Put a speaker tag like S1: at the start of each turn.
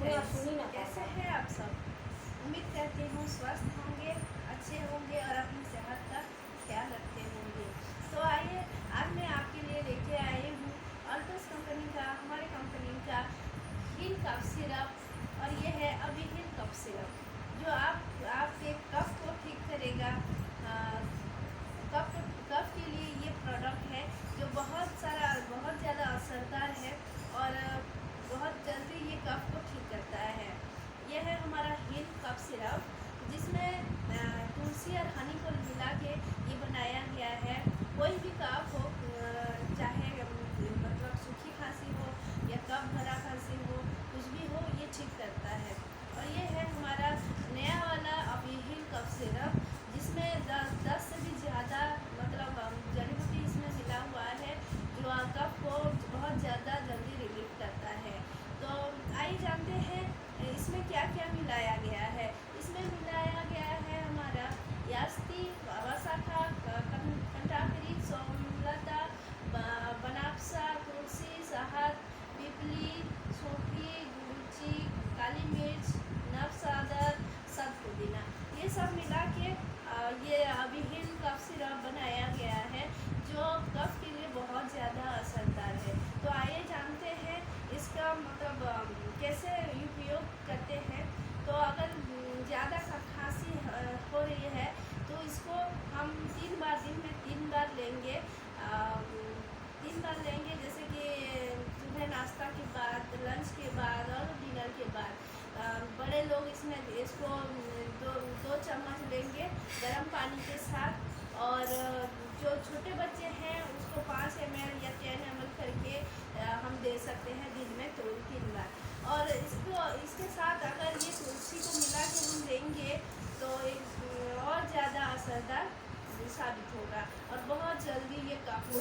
S1: Friends, कैसे
S2: कैसे
S1: हैं आप सब। उम्मीद करती हूँ स्वस्थ होंगे, अच्छे होंगे और अपनी सेहत का ख्याल रखते होंगे। तो आइए, आज मैं आपके लिए लेके आई हूँ अल्टोस कंपनी का, हमारे कंपनी का हिल कफ सिरप। और ये है अभी हिल कफ सिरप जो आपके कफ को ठीक करेगा। कफ के लिए ये प्रोडक्ट है जो बहुत ज़्यादा असरदार है और बहुत जल्दी ये कफ को ठीक करता है। यह है हमारा हिल कफ सिरप, जिसमें तुलसी और हनी को मिला के ये बनाया गया है। कोई भी कफ हो, चाहे मतलब सूखी खांसी हो या कफ भरा खांसी हो, कुछ भी हो, ये ठीक करता है। और ये है हमारा नया वाला अभी हिल कफ सिरप, जिसमें 10 से भी ज़्यादा मतलब जड़ी बूटी इसमें मिला हुआ है, जो कफ को बहुत ज़्यादा जल्दी रिलीफ करता है। तो आइए जानते हैं इसमें क्या क्या मिलाया गया है। इसमें मिलाया गया है हमारा यास्ती, वसाखा, कंटाकरी, सोमलता, बनाप्सा, तुलसी, शहद, पिपली, सूफी, गुलची, काली मिर्च, नवसादर, सतपुदीना, ये सब मिला के ये अभी हिल कफ सिरप बनाया गया है, जो कफ के लिए बहुत ज़्यादा असरदार है। तो आइए जानते हैं इसका मतलब कैसे उपयोग करते हैं। तो अगर ज़्यादा खांसी हो रही है तो इसको हम 3 बार, दिन में 3 बार लेंगे। 3 बार लेंगे, जैसे कि सुबह नाश्ता के बाद, लंच के बाद और डिनर के बाद। बड़े लोग इसको दो चम्मच लेंगे गर्म पानी के साथ। और जो छोटे बच्चे हैं उसको 5 ml या 10 ml करके हम दे सकते हैं दिन में 3 बार। और इसके साथ अगर ये तुलसी को मिला के हम देंगे तो एक और ज़्यादा असरदार साबित होगा और बहुत जल्दी ये कफ को